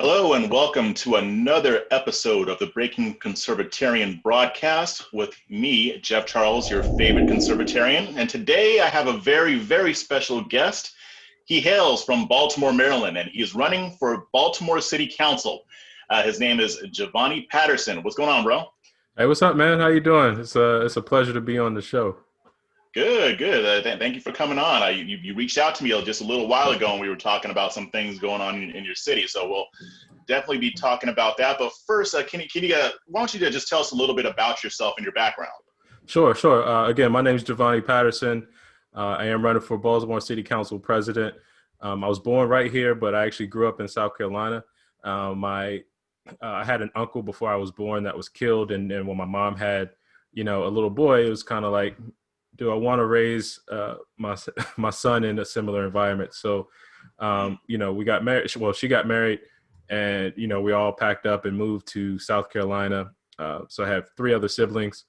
Hello and welcome to another episode of the Breaking Conservatarian broadcast with me, Jeff Charles, your favorite conservatarian. And today I have a very, very special guest. He hails from Baltimore, Maryland, and he is running for Baltimore City Council. His name is Jovani Patterson. What's going on, bro? Hey, what's up, man? How you doing? It's a pleasure to be on the show. Good, good. Thank you for coming on. You reached out to me just a little while ago, and we were talking about some things going on in your city. So we'll definitely be talking about that. But first, why don't you just tell us a little bit about yourself and your background? Sure. Again, my name is Jovani Patterson. I am running for Baltimore City Council President. I was born right here, but I actually grew up in South Carolina. I had an uncle before I was born that was killed, and then when my mom had, a little boy, it was kind of like, do I want to raise my son in a similar environment? So, we got married. Well, she got married, and we all packed up and moved to South Carolina. So I have three other siblings,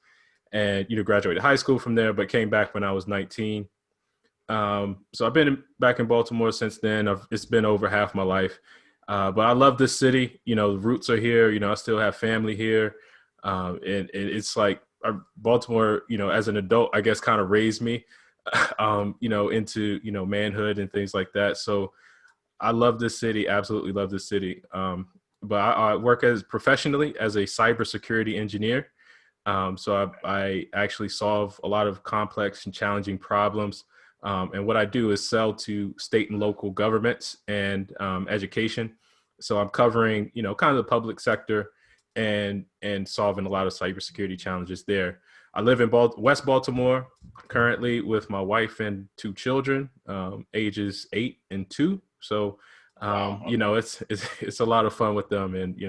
and graduated high school from there, but came back when I was 19. So I've been back in Baltimore since then. It's been over half my life, but I love this city. The roots are here. I still have family here, and it's like. Baltimore, as an adult, I guess kind of raised me, into, manhood and things like that. So I love this city, absolutely love this city. But I work professionally as a cybersecurity engineer. So I actually solve a lot of complex and challenging problems. And what I do is sell to state and local governments and education. So I'm covering, kind of the public sector and solving a lot of cybersecurity challenges there. I live in West Baltimore currently with my wife and two children, ages 8 and 2. So, it's a lot of fun with them. And,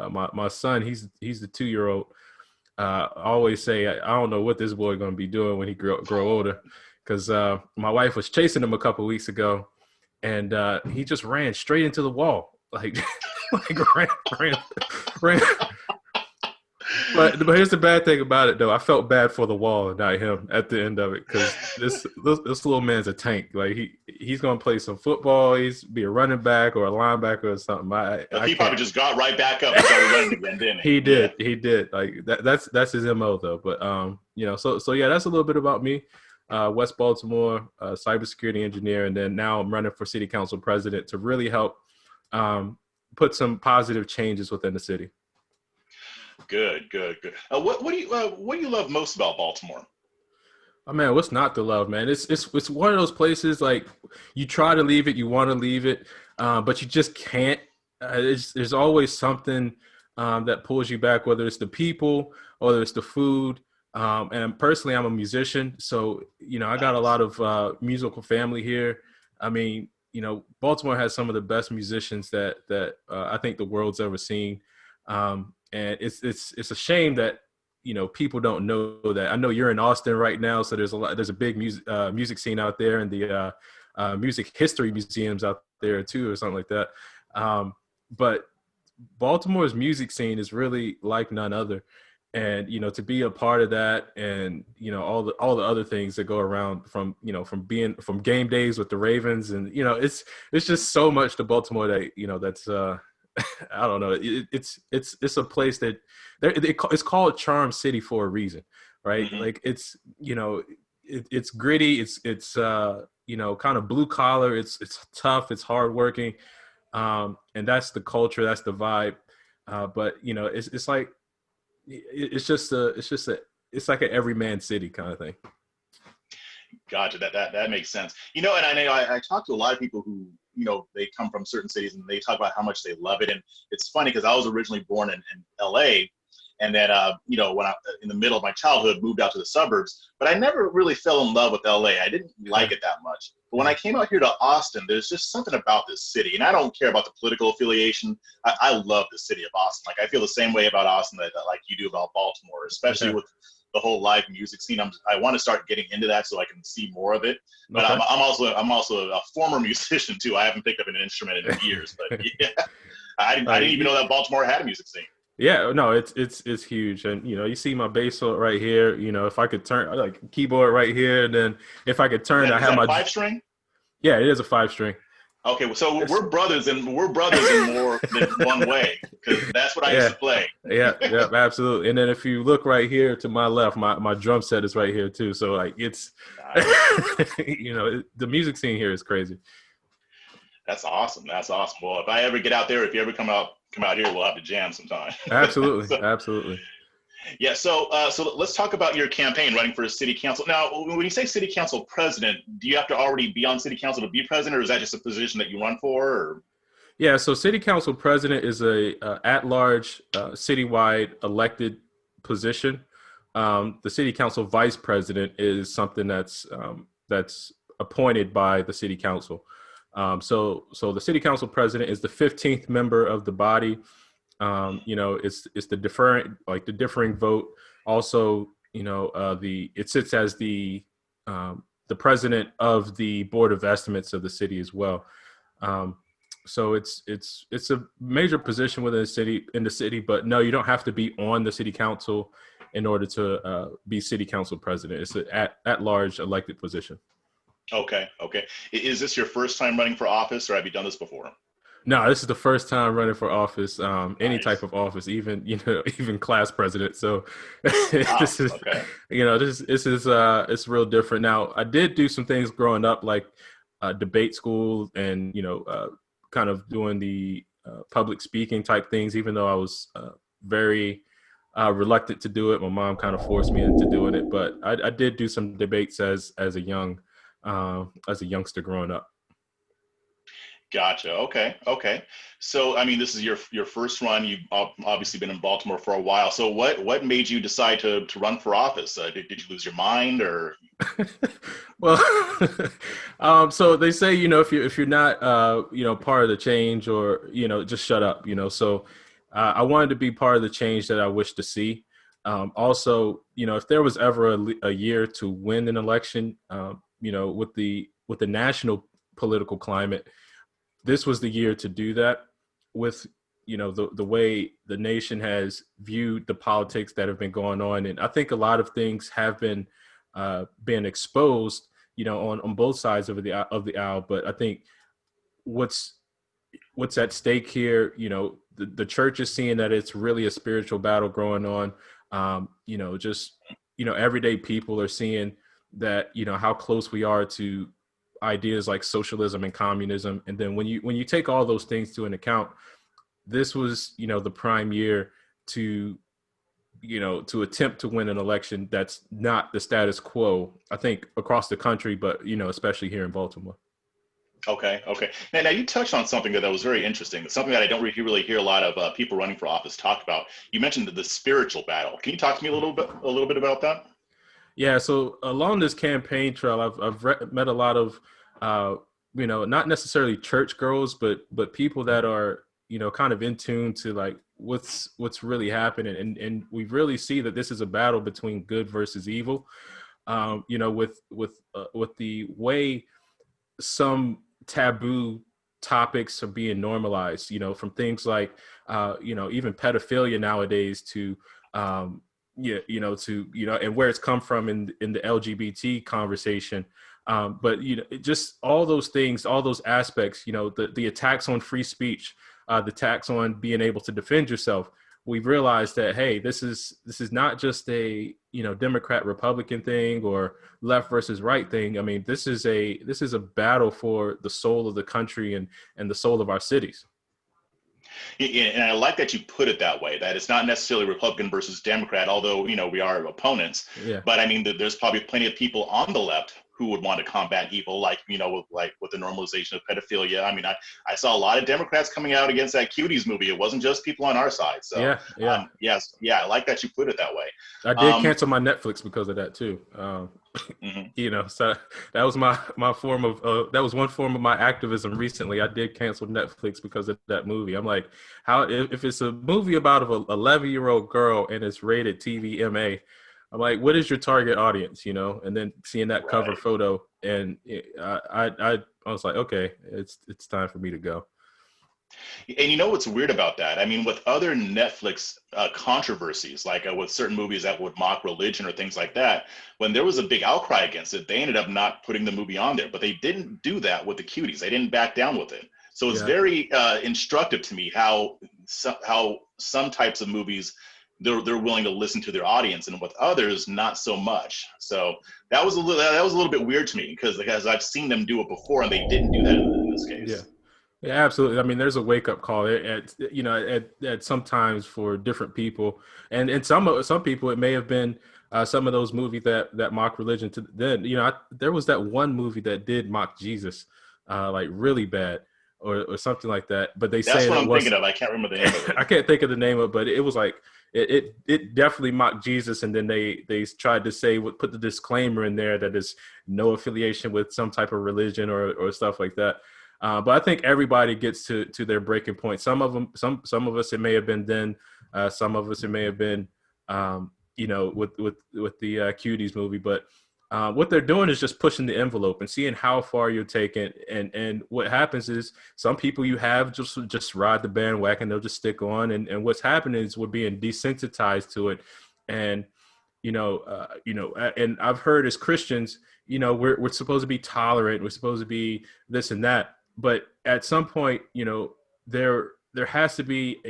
my son, he's the 2-year-old. I always say, I don't know what this boy going to be doing when he grow older. Because my wife was chasing him a couple of weeks ago, and he just ran straight into the wall. Like ran. But here's the bad thing about it, though. I felt bad for the wall and not him at the end of it, because this little man's a tank. Like he's gonna play some football. He's be a running back or a linebacker or something. He probably just got right back up and started running again, didn't he? He did. Like that's his MO though. But so yeah, that's a little bit about me. West Baltimore, cybersecurity engineer, and then now I'm running for City Council President to really help put some positive changes within the city. Good. What do you love most about Baltimore? Oh man, what's not to love, man? It's one of those places, like, you try to leave it, you want to leave it, but you just can't. There's always something that pulls you back, whether it's the people, or whether it's the food. And personally, I'm a musician, so I got a lot of musical family here. I mean, Baltimore has some of the best musicians that I think the world's ever seen. And it's a shame that people don't know that. I know you're in Austin right now, so there's a big music scene out there, and the music history museums out there too, or something like that. But Baltimore's music scene is really like none other, and to be a part of that, and all the other things that go around from game days with the Ravens, and it's just so much to Baltimore that that's. I don't know. It's a place that it's called Charm City for a reason, right? Mm-hmm. Like it's gritty. It's kind of blue collar. It's tough. It's hardworking, and that's the culture. That's the vibe. But it's like it's like an everyman city kind of thing. Gotcha. That makes sense. And I know I talk to a lot of people who they come from certain cities, and they talk about how much they love it. And it's funny because I was originally born in LA, and then when I in the middle of my childhood moved out to the suburbs, but I never really fell in love with LA. I didn't like it that much. But when I came out here to Austin, there's just something about this city, and I don't care about the political affiliation. I love the city of Austin. Like, I feel the same way about Austin that like you do about Baltimore, especially with the whole live music scene. I want to start getting into that so I can see more of it. But okay. I'm also a former musician too. I haven't picked up an instrument in years, but yeah, I didn't even know that Baltimore had a music scene. Yeah, no, it's huge, and you see my bass right here. If I could turn, like, keyboard right here, and then if I could turn, I have my 5-string. Yeah, it is a 5-string. Okay, so we're brothers in more than one way, because that's what I used Yeah, to play. yeah, absolutely. And then if you look right here to my left, my drum set is right here too. So like it's, Nice. the music scene here is crazy. That's awesome. That's awesome. Well, if I ever get out there, if you ever come out here, we'll have to jam sometime. Absolutely, So, absolutely. yeah. So let's talk about your campaign running for city council. Now, when you say city council president, do you have to already be on city council to be president, or is that just a position that you run for? Or? Yeah, so city council president is a at-large, citywide elected position. The city council vice president is something that's appointed by the city council. So the city council president is the 15th member of the body. It's the differing vote. Also, it sits as the president of the board of estimates of the city as well. Um, so it's a major position within the city, but no, you don't have to be on the city council in order to be city council president. It's an at large elected position. Okay. Okay. Is this your first time running for office, or have you done this before? No, this is the first time running for office, any type Nice. of office, even even class president. So Wow. this is, Okay. it's real different. Now, I did do some things growing up, like debate school, and kind of doing the public speaking type things. Even though I was very reluctant to do it, my mom kind of forced me into doing it. But I did do some debates as a youngster growing up. Gotcha. Okay. Okay. So, I mean, this is your first run. You've obviously been in Baltimore for a while. So, what made you decide to run for office? Did you lose your mind, or? Well, so they say, if you're not, part of the change, or, just shut up, so I wanted to be part of the change that I wish to see. Also, if there was ever a year to win an election, with the national political climate, this was the year to do that. With the way the nation has viewed the politics that have been going on, and I think a lot of things have been exposed, on both sides of the aisle. But I think what's at stake here, the church is seeing that it's really a spiritual battle going on. Everyday people are seeing that, how close we are to ideas like socialism and communism. And then when you take all those things to an account, this was, the prime year to, to attempt to win an election that's not the status quo, I think, across the country, but, especially here in Baltimore. Okay. Okay. Now you touched on something that was very interesting. Something that I don't really hear a lot of people running for office talk about. You mentioned the spiritual battle. Can you talk to me a little bit about that? Yeah, so along this campaign trail, met a lot of, not necessarily church girls, but people that are, kind of in tune to like what's really happening, and we really see that this is a battle between good versus evil. With the way some taboo topics are being normalized, from things like, even pedophilia nowadays to, and where it's come from in the LGBT conversation. But, just all those things, all those aspects, the attacks on free speech, the attacks on being able to defend yourself. We've realized that, hey, this is not just a, Democrat Republican thing or left versus right thing. I mean, this is a battle for the soul of the country and the soul of our cities. And I like that you put it that way, that it's not necessarily Republican versus Democrat, although, we are opponents. Yeah. But I mean, there's probably plenty of people on the left who would want to combat evil, like, with the normalization of pedophilia. I mean, I saw a lot of Democrats coming out against that Cuties movie. It wasn't just people on our side. So, yeah. Yes. Yeah. I like that you put it that way. I did cancel my Netflix because of that too. So that was my form of that was one form of my activism recently. I did cancel Netflix because of that movie. I'm like, how if it's a movie about an 11-year-old girl and it's rated TVMA, I'm like, what is your target audience? And then seeing that cover photo, and I was like, okay, it's time for me to go. And you know what's weird about that? I mean, with other Netflix controversies, like with certain movies that would mock religion or things like that, when there was a big outcry against it, they ended up not putting the movie on there. But they didn't do that with the Cuties. They didn't back down with it. So it's Yeah. very instructive to me how some types of movies they're willing to listen to their audience, and with others not so much. So that was a little bit weird to me because I've seen them do it before and they didn't do that in this case. Yeah. Yeah, absolutely. I mean, there's a wake up call at sometimes for different people, and some people it may have been some of those movies that mock religion. To then, there was that one movie that did mock Jesus, like really bad, or something like that. But That's say what it I'm thinking of. I can't remember the name of it. I can't think of the name of it, but it was like it definitely mocked Jesus, and then they tried to say put the disclaimer in there that is no affiliation with some type of religion or stuff like that. But I think everybody gets to their breaking point. Some of them, some of us, it may have been then. Some of us, it may have been, with the Cuties movie. But what they're doing is just pushing the envelope and seeing how far you're taking. And what happens is some people you have just ride the bandwagon. They'll just stick on. And what's happening is we're being desensitized to it. And and I've heard as Christians, we're supposed to be tolerant. We're supposed to be this and that. But at some point, there has to be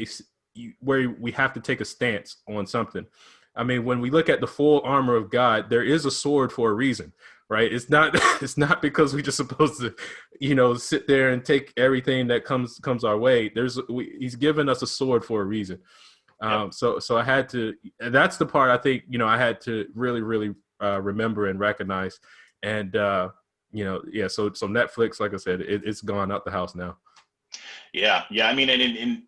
where we have to take a stance on something. I mean, when we look at the full armor of God, there is a sword for a reason, right? It's not because we're just supposed to, sit there and take everything that comes our way. He's given us a sword for a reason. So I had to, and that's the part I think, I had to really, really remember and recognize. And, so Netflix, like I said, it's gone out the house now. Yeah. I mean, and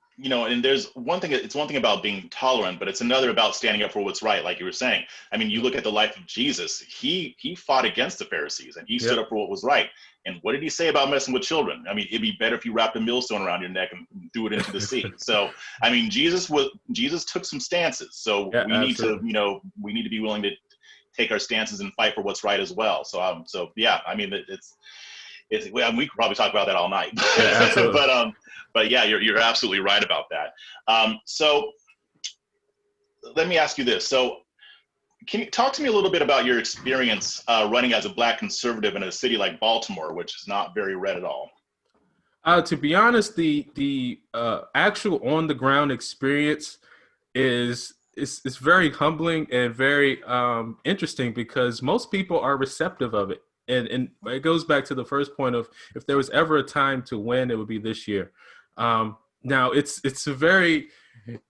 there's one thing. It's one thing about being tolerant, but it's another about standing up for what's right. Like you were saying. I mean, you look at the life of Jesus. He fought against the Pharisees, and he stood up for what was right. And what did he say about messing with children? I mean, it'd be better if you wrapped a millstone around your neck and threw it into the sea. So, I mean, Jesus took some stances. So we need to, we need to be willing to take our stances and fight for what's right as well. So, I mean, we could probably talk about that all night. Yeah, but yeah, you're absolutely right about that. So let me ask you this. So can you talk to me a little bit about your experience running as a Black conservative in a city like Baltimore, which is not very red at all? To be honest, the actual on the ground experience is very humbling and very interesting because most people are receptive of it. And it goes back to the first point of if there was ever a time to win, it would be this year. Now it's a very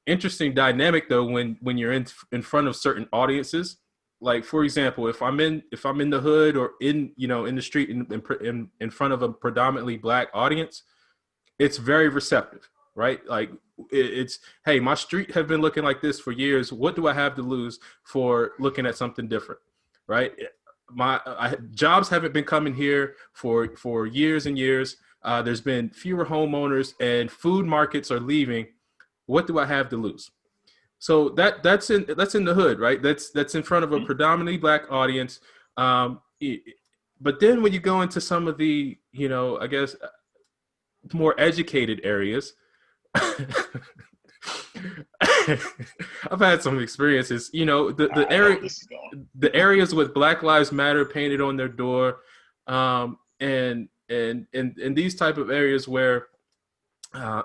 interesting dynamic though when you're in front of certain audiences. Like for example, if I'm in the hood or in the street in front of a predominantly Black audience, it's very receptive, right? Like it's, hey, my street have been looking like this for years. What do I have to lose for looking at something different, right? Jobs haven't been coming here for years and years. There's been fewer homeowners and food markets are leaving. What do I have to lose? So that's in the hood, right? That's in front of a predominantly Black audience. But then when you go into some of the, I guess, more educated areas, I've had some experiences, the areas with Black Lives Matter painted on their door, and these type of areas where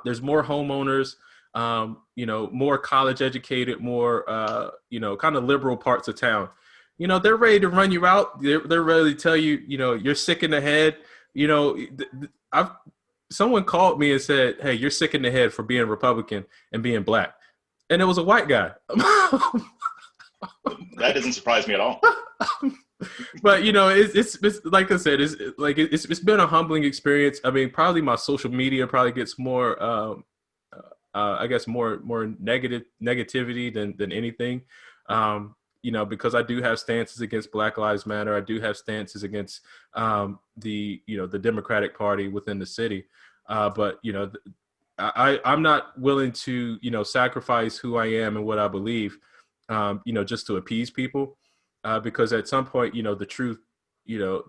there's more homeowners, more college educated, more kind of liberal parts of town. They're ready to run you out. They're ready to tell you, you're sick in the head. Someone called me and said, "Hey, you're sick in the head for being Republican and being Black," and it was a white guy. That doesn't surprise me at all. But it's like I said, it's been a humbling experience. I mean, probably my social media probably gets more, I guess more negativity than anything. Because I do have stances against Black Lives Matter. I do have stances against the Democratic Party within the city. But I'm not willing to sacrifice who I am and what I believe, just to appease people, because at some point the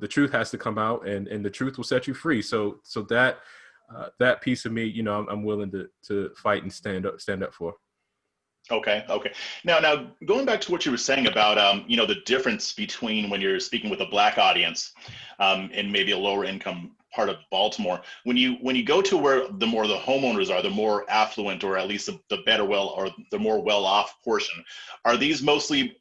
truth has to come out, and the truth will set you free. So that that piece of me, I'm willing to fight and stand up for. Okay. Now going back to what you were saying about the difference between when you're speaking with a Black audience and maybe a lower income part of Baltimore, when you go to where the homeowners are, the more affluent, or at least the more well off portion, are these mostly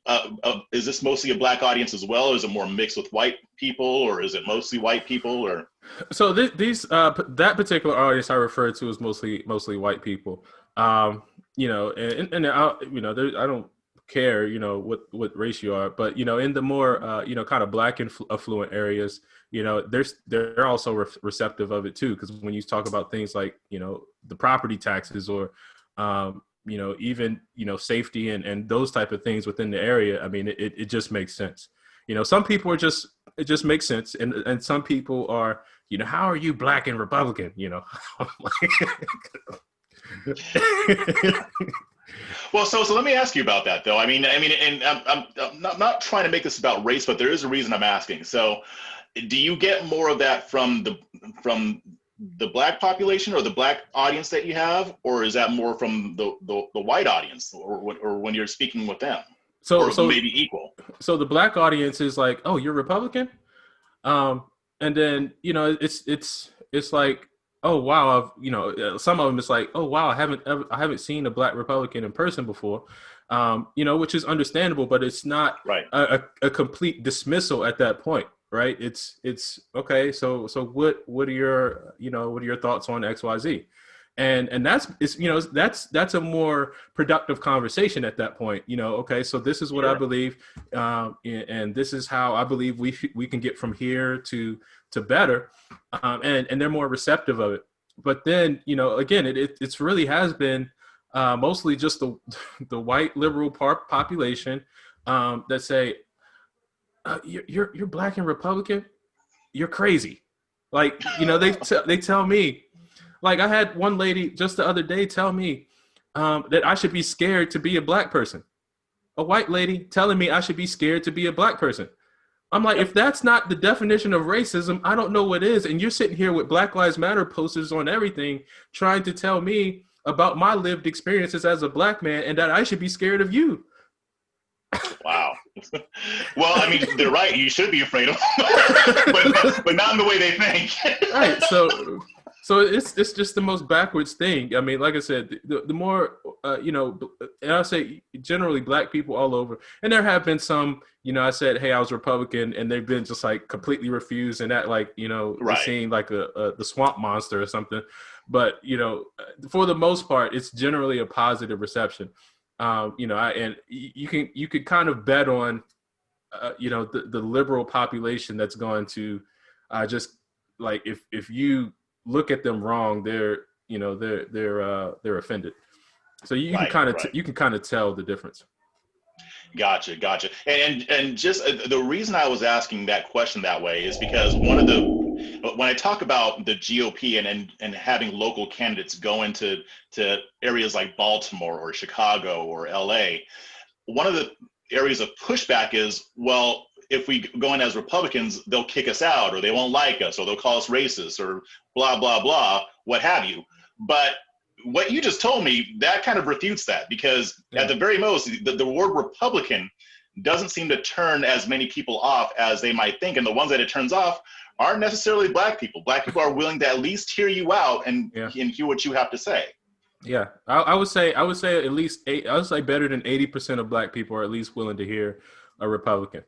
is this mostly a Black audience as well, or is it more mixed with white people, or is it mostly white people? Or so these that particular audience I refer to is mostly white people. And I don't care, what race you are, but in the more kind of Black and affluent areas, they're also receptive of it too, because when you talk about things like the property taxes, or even safety and those type of things within the area, I mean, it just makes sense. Some people it just makes sense, and some people are, how are you Black and Republican? Well, so let me ask you about that, though. I mean, and I'm not trying to make this about race, but there is a reason I'm asking. So, do you get more of that from the Black population or the Black audience that you have, or is that more from the white audience, or when you're speaking with them? So maybe equal. So the Black audience is like, oh, you're Republican, and then it's like, oh wow, some of them it's like, oh wow, I haven't seen a Black Republican in person before, which is understandable, but it's not right. a complete dismissal at that point, right? It's okay. So what are your thoughts on XYZ? And that's a more productive conversation at that point. Okay, so this is what I believe, and this is how I believe we can get from here to better, and they're more receptive of it. But then again, it's really has been mostly just the white liberal population that say, you're Black and Republican, you're crazy. Like they tell me. Like I had one lady just the other day tell me that I should be scared to be a Black person. A white lady telling me I should be scared to be a Black person. I'm like, if that's not the definition of racism, I don't know what is. And you're sitting here with Black Lives Matter posters on everything, trying to tell me about my lived experiences as a Black man and that I should be scared of you. Wow. Well, I mean, they're right. You should be afraid of them, but not in the way they think. Right. So it's just the most backwards thing. I mean, like I said, the more, and I say generally Black people all over, and there have been some, I said, hey, I was Republican, and they've been just like completely refused, and that like, right. seeing like the swamp monster or something. But, for the most part, it's generally a positive reception. And you could kind of bet on, the liberal population that's going to just like, if you look at them wrong, they're offended. So you can kind of tell the difference. Gotcha. And just the reason I was asking that question that way is because when I talk about the GOP and having local candidates go into areas like Baltimore or Chicago or LA, one of the areas of pushback is, well, if we go in as Republicans, they'll kick us out, or they won't like us, or they'll call us racist, or blah, blah, blah, what have you. But what you just told me, that kind of refutes that, because at the very most, the word Republican doesn't seem to turn as many people off as they might think. And the ones that it turns off aren't necessarily Black people. Black people are willing to at least hear you out and hear what you have to say. Yeah, I would say at least I would say better than 80% of Black people are at least willing to hear a Republican.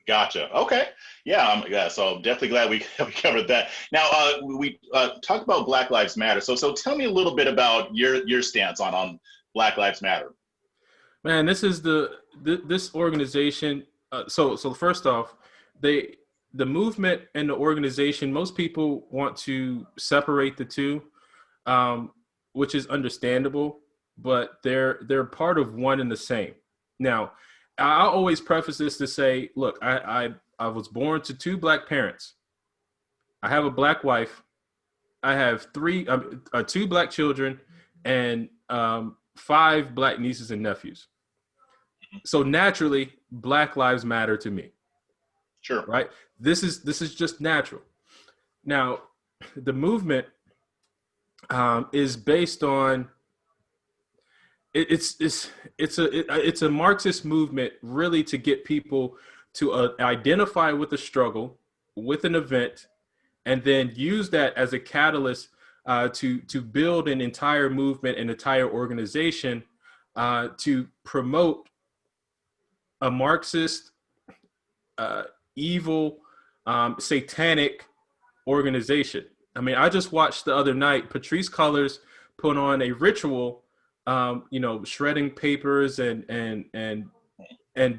Gotcha. Okay. Yeah. So definitely glad we covered that. Now we talked about Black Lives Matter. So tell me a little bit about your stance on Black Lives Matter. Man, this is this organization. So first off, the movement and the organization, most people want to separate the two, which is understandable, but they're part of one and the same. Now, I always preface this to say, look, I was born to two Black parents. I have a Black wife. I have two Black children and 5 Black nieces and nephews. So naturally, Black lives matter to me. Sure. Right. This is just natural. Now, the movement is based on it's a Marxist movement, really, to get people to identify with the struggle, with an event, and then use that as a catalyst to build an entire movement, an entire organization to promote a Marxist, evil, satanic organization. I mean, I just watched the other night, Patrisse Cullors put on a ritual, shredding papers and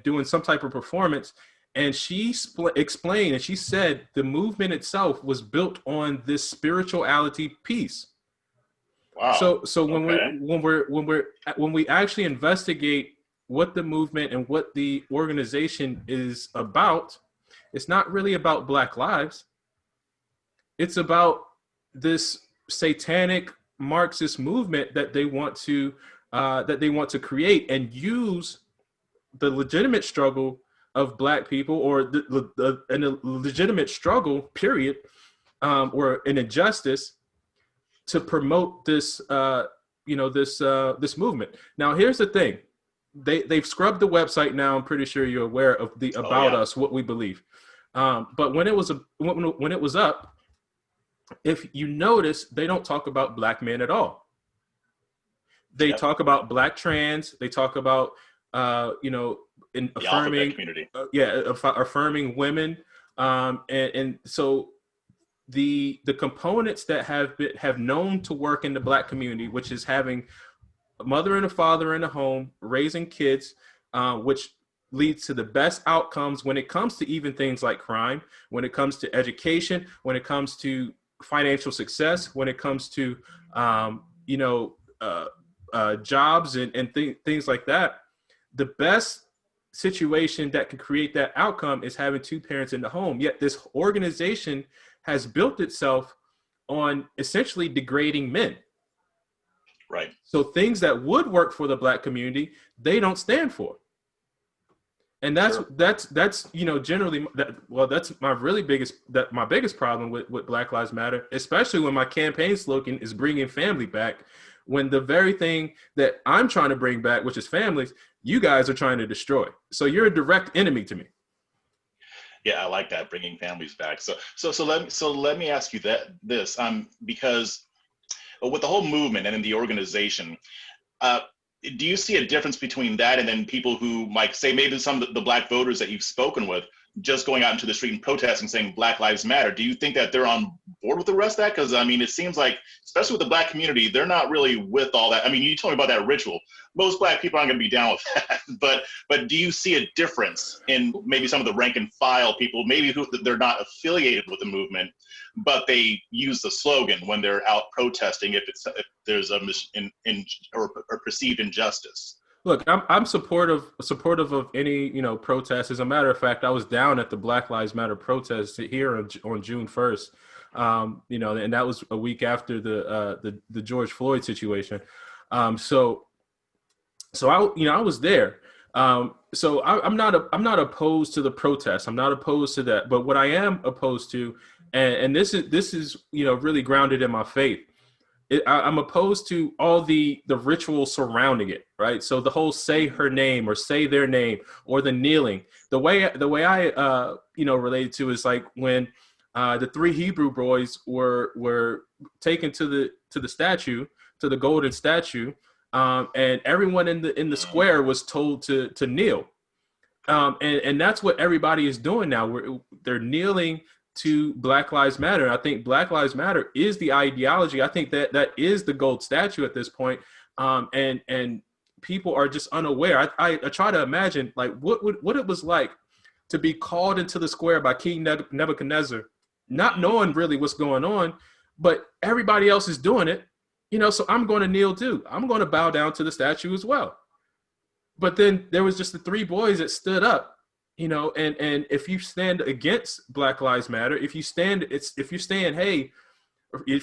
doing some type of performance. And she explained, and she said the movement itself was built on this spirituality piece. Wow. So when we actually investigate what the movement and what the organization is about, it's not really about Black lives. It's about this satanic Marxist movement that they want to create and use the legitimate struggle of Black people, or the legitimate struggle, period, or an injustice, to promote this this movement. Now, here's the thing: they've scrubbed the website now. I'm pretty sure you're aware of the about us, what we believe. But when it was up, if you notice, they don't talk about Black men at all. They talk about Black trans. They talk about in affirming community. Affirming women, and so the components that have known to work in the Black community, which is having a mother and a father in the home, raising kids, which leads to the best outcomes when it comes to even things like crime, when it comes to education, when it comes to financial success, when it comes to jobs and things like that. The best situation that can create that outcome is having two parents in the home. Yet this organization has built itself on essentially degrading men. Right. So things that would work for the Black community, they don't stand for. And that's generally that's my biggest problem with Black Lives Matter, especially when my campaign slogan is bringing family back, when the very thing that I'm trying to bring back, which is families, you guys are trying to destroy. So you're a direct enemy to me. Yeah, I like that, bringing families back. So let me ask you this because with the whole movement and in the organization, do you see a difference between that and then people who might say, maybe some of the Black voters that you've spoken with, just going out into the street and protesting, saying Black Lives Matter? Do you think that they're on board with the rest of that? Because I mean, it seems like, especially with the Black community, they're not really with all that. I mean, you told me about that ritual. Most Black people aren't going to be down with that. But do you see a difference in maybe some of the rank and file people, maybe who they're not affiliated with the movement, but they use the slogan when they're out protesting if there's a or perceived injustice? Look, I'm supportive of any protest. As a matter of fact, I was down at the Black Lives Matter protest here on June 1st. And that was a week after the George Floyd situation. So I was there. So I'm not opposed to the protest. I'm not opposed to that. But what I am opposed to, and this is really grounded in my faith. I'm opposed to all the rituals surrounding it, right? So the whole say her name or say their name or the kneeling. The way I related to is like when the three Hebrew boys were taken to the statue, to the golden statue, and everyone in the square was told to kneel, and that's what everybody is doing now. They're kneeling to Black Lives Matter. I think Black Lives Matter is the ideology. I think that is the gold statue at this point. And people are just unaware. I try to imagine like what it was like to be called into the square by King Nebuchadnezzar, not knowing really what's going on, but everybody else is doing it, so I'm going to kneel too. I'm going to bow down to the statue as well. But then there was just the three boys that stood up. And if you stand against Black Lives Matter, if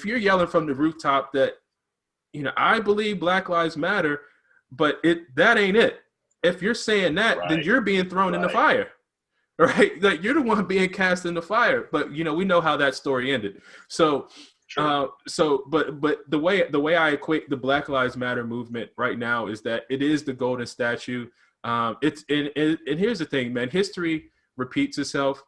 you're yelling from the rooftop that, I believe Black Lives Matter, but that ain't it. If you're saying that, then you're being thrown in the fire. right? Like you're the one being cast in the fire. But we know how that story ended. So, Sure. but the way I equate the Black Lives Matter movement right now is that it is the golden statue. It's and here's the thing, man. History repeats itself.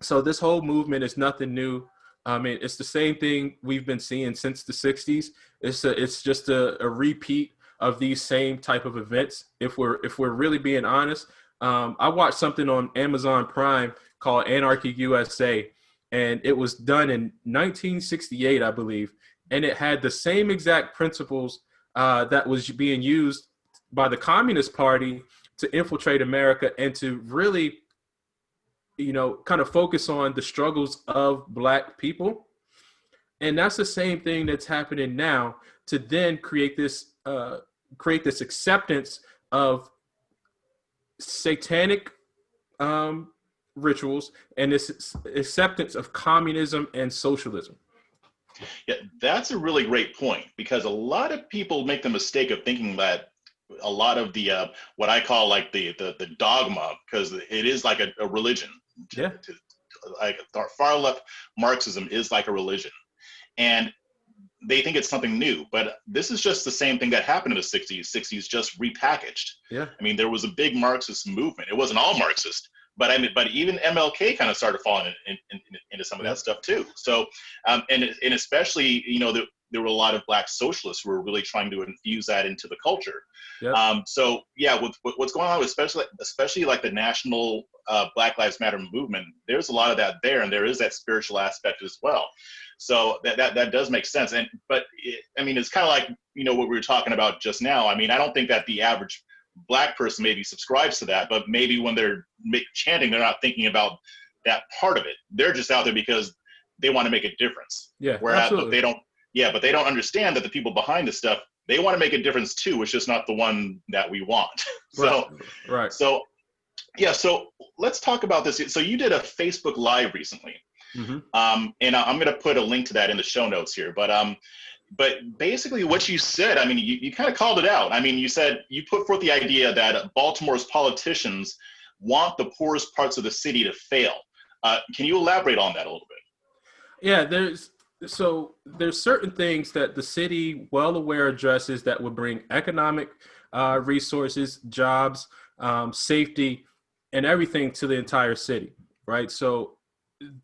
So this whole movement is nothing new. I mean, it's the same thing we've been seeing since the '60s. It's just a repeat of these same type of events. If we're really being honest, I watched something on Amazon Prime called Anarchy USA, and it was done in 1968, I believe, and it had the same exact principles that was being used by the Communist Party to infiltrate America and to really kind of focus on the struggles of Black people. And that's the same thing that's happening now to then create this acceptance of satanic rituals and this acceptance of communism and socialism. Yeah, that's a really great point, because a lot of people make the mistake of thinking that a lot of the what I call like the dogma, because it is like a religion. Yeah. Like far left Marxism is like a religion, and they think it's something new, but this is just the same thing that happened in the 60s just repackaged. Yeah. I mean, there was a big Marxist movement. It wasn't all Marxist, but even MLK kind of started falling into some of that stuff too. So, and especially, there were a lot of Black socialists who were really trying to infuse that into the culture. Yep. So yeah, with what's going on, especially like the national Black Lives Matter movement, there's a lot of that there, and there is that spiritual aspect as well. So that does make sense. But it's kind of like, what we were talking about just now. I mean, I don't think that the average Black person maybe subscribes to that, but maybe when they're chanting, they're not thinking about that part of it. They're just out there because they want to make a difference. Yeah, Whereas absolutely. but they don't understand that the people behind this stuff, they want to make a difference too. It's just not the one that we want. Right. So let's talk about this. So you did a Facebook Live recently. Mm-hmm. And I'm going to put a link to that in the show notes here. But basically what you said, I mean, you kind of called it out. I mean, you said you put forth the idea that Baltimore's politicians want the poorest parts of the city to fail. Can you elaborate on that a little bit? Yeah, there's certain things that the city well aware addresses that would bring economic resources, jobs, safety, and everything to the entire city, right? So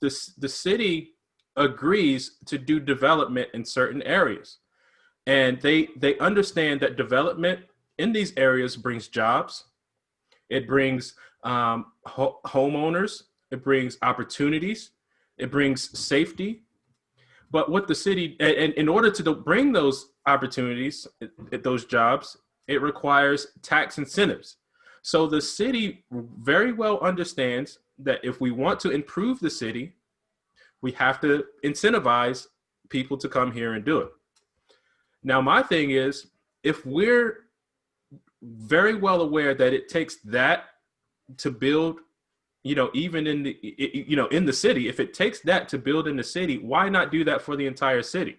the city agrees to do development in certain areas, and they understand that development in these areas brings jobs, it brings homeowners, it brings opportunities, it brings safety. But what the city, and in order to bring those opportunities, those jobs, it requires tax incentives. So the city very well understands that if we want to improve the city, we have to incentivize people to come here and do it. Now, my thing is, if we're very well aware that it takes that to build, even in the, in the city, if it takes that to build in the city, why not do that for the entire city?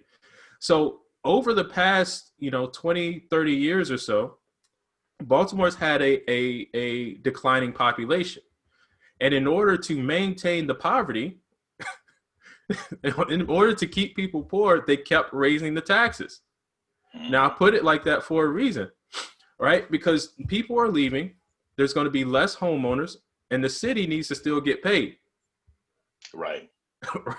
So over the past, 20, 30 years or so, Baltimore's had a declining population. And in order to maintain the poverty, in order to keep people poor, they kept raising the taxes. Now, I put it like that for a reason, right? Because people are leaving, there's going to be less homeowners, and the city needs to still get paid. Right.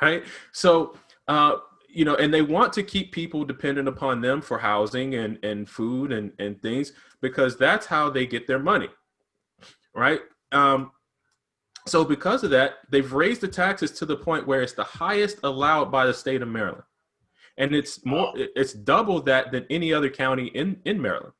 Right. So, and they want to keep people dependent upon them for housing and food and things, because that's how they get their money. Right. So because of that, they've raised the taxes to the point where it's the highest allowed by the state of Maryland. And it's double that than any other county in Maryland.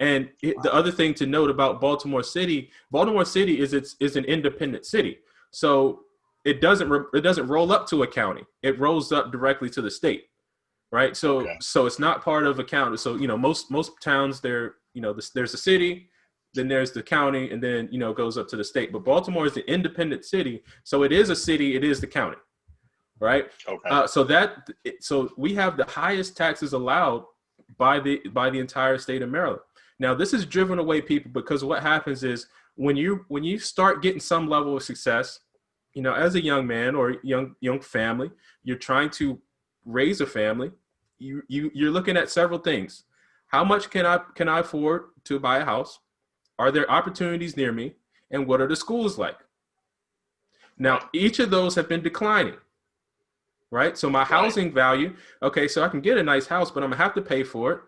And the other thing to note about Baltimore City is an independent city. So it doesn't roll up to a county. It rolls up directly to the state. Right. So it's not part of a county. So, most towns there's a city, then there's the county, and then, it goes up to the state. But Baltimore is an independent city. So it is a city. It is the county. Right. Okay. So we have the highest taxes allowed by the entire state of Maryland. Now, this has driven away people because what happens is when you start getting some level of success, as a young man or young family, you're trying to raise a family. You're looking at several things. How much can I afford to buy a house? Are there opportunities near me? And what are the schools like? Now, each of those have been declining, right? So my housing value, okay, so I can get a nice house, but I'm gonna have to pay for it.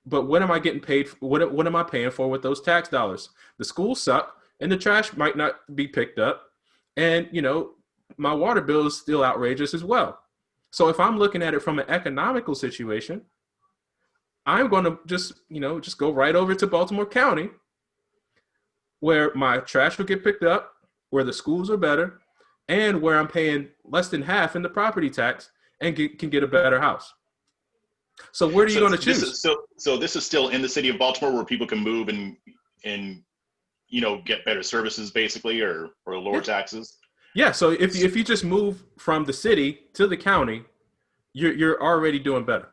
But what am I getting paid for? What am I paying for with those tax dollars? The schools suck, and the trash might not be picked up, and my water bill is still outrageous as well. So if I'm looking at it from an economical situation, I'm going to just go right over to Baltimore County, where my trash will get picked up, where the schools are better, and where I'm paying less than half in the property tax and can get a better house. So where are you going to choose? So this is still in the city of Baltimore where people can move and get better services basically, or lower taxes. Yeah. So if you just move from the city to the county, you're already doing better.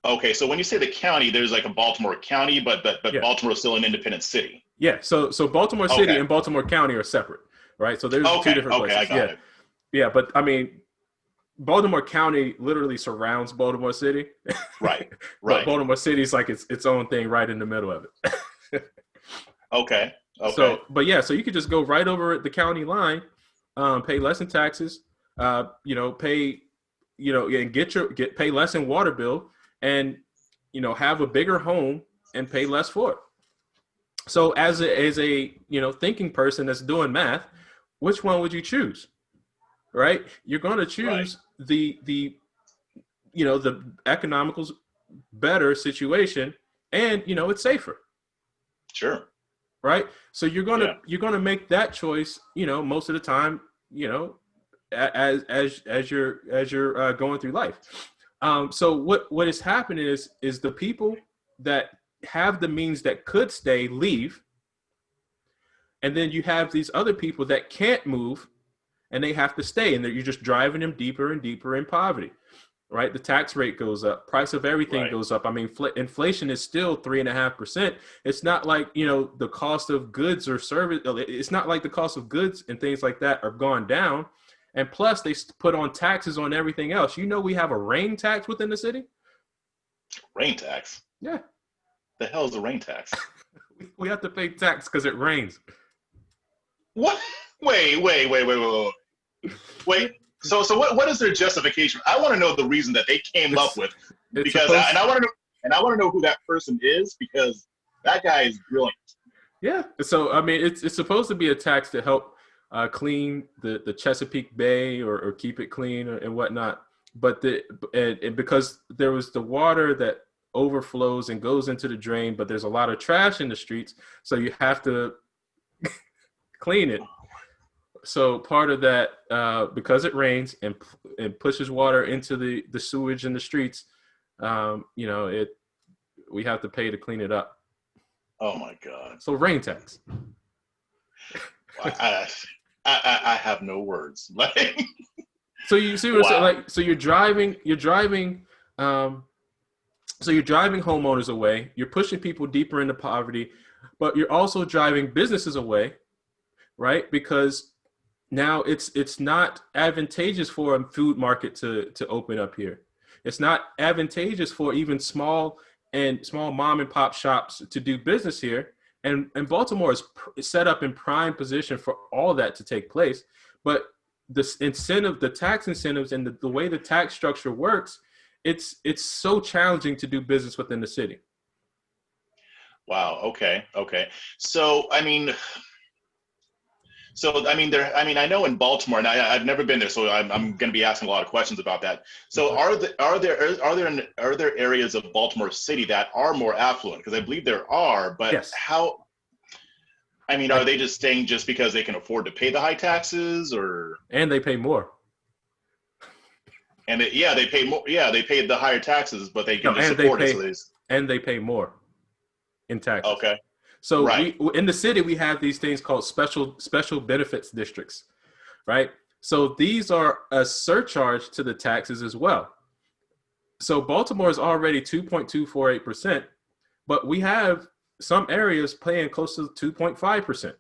Okay. So when you say the county, there's like a Baltimore County, but Baltimore is still an independent city. Yeah. So Baltimore City and Baltimore County are separate, right? So there's two different places. I got it. Yeah. But I mean, Baltimore County literally surrounds Baltimore City. Right. But Baltimore City is like its own thing right in the middle of it. Okay. So you could just go right over the county line, pay less in taxes, pay, and pay less in water bill, and have a bigger home and pay less for it. So as a thinking person that's doing math, which one would you choose? Right? You're going to choose the economical better situation, and it's safer. Sure. Right? So you're gonna make that choice, most of the time, as you're going through life. So what is happening is the people that have the means that could stay leave, and then you have these other people that can't move and they have to stay, and you're just driving them deeper and deeper in poverty. Right, the tax rate goes up, price of everything goes up. I mean, inflation is still 3.5%. It's not like the cost of goods or service. It's not like the cost of goods and things like that are gone down. And plus, they put on taxes on everything else. We have a rain tax within the city. Rain tax. Yeah. The hell is a rain tax? We have to pay tax because it rains. What? Wait. So what is their justification? I want to know the reason that they came up with, because I want to know who that person is, because that guy is brilliant. Yeah. So I mean, it's supposed to be a tax to help clean the Chesapeake Bay or keep it clean and whatnot. But because there was the water that overflows and goes into the drain, but there's a lot of trash in the streets, so you have to clean it. So part of that, because it rains and pushes water into the sewage in the streets, we have to pay to clean it up. Oh my God! So rain tax. I have no words. So you see what I'm saying? Like, so you're driving homeowners away. You're pushing people deeper into poverty, but you're also driving businesses away, right? Because now it's not advantageous for a food market to open up here. It's not advantageous for even small mom and pop shops to do business here. And Baltimore is set up in prime position for all that to take place. But the tax incentives and the way the tax structure works, it's so challenging to do business within the city. Wow. Okay. So I know in Baltimore, and I've never been there, so I'm going to be asking a lot of questions about that. So are there areas of Baltimore City that are more affluent? Because I believe there are, but yes. How? I mean, are they just staying just because they can afford to pay the high taxes, or? And they pay more. And they pay more. Yeah, they pay the higher taxes, but they can just afford it. And they pay more in taxes. Okay. So in the city, we have these things called special benefits districts, right? So these are a surcharge to the taxes as well. So Baltimore is already 2.248%, but we have some areas paying close to 2.5%.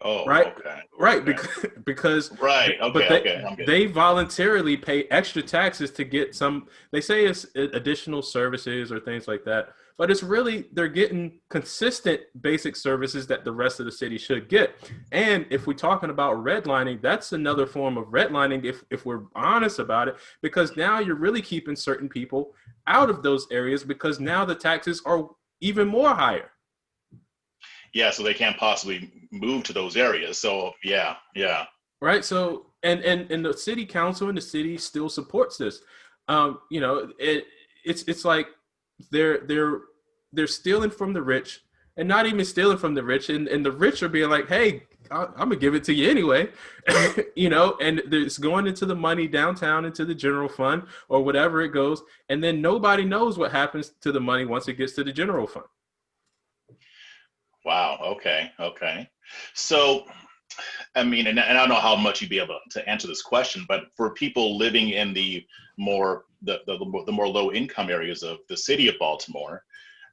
Oh, Right, okay. right, Okay. because Right. but Okay. Okay. I'm getting they it. voluntarily pay extra taxes to get some. They say it's additional services or things like that, but it's really they're getting consistent basic services that the rest of the city should get. And if we're talking about redlining, that's another form of redlining if we're honest about it, because now you're really keeping certain people out of those areas because now the taxes are even more higher. Yeah. So they can't possibly move to those areas. So yeah. Yeah. Right. So and the city council and the city still supports this. You know, it's like they're they're they're stealing from the rich, and not even stealing from the rich, and the rich are being like, hey, I'm gonna give it to you anyway. You know, and it's going into the money downtown into the general fund or whatever it goes, and then nobody knows what happens to the money once it gets to the general fund. Wow. Okay. Okay. So I mean, and I don't know how much you'd be able to answer this question, but for people living in the more the more low income areas of the city of Baltimore,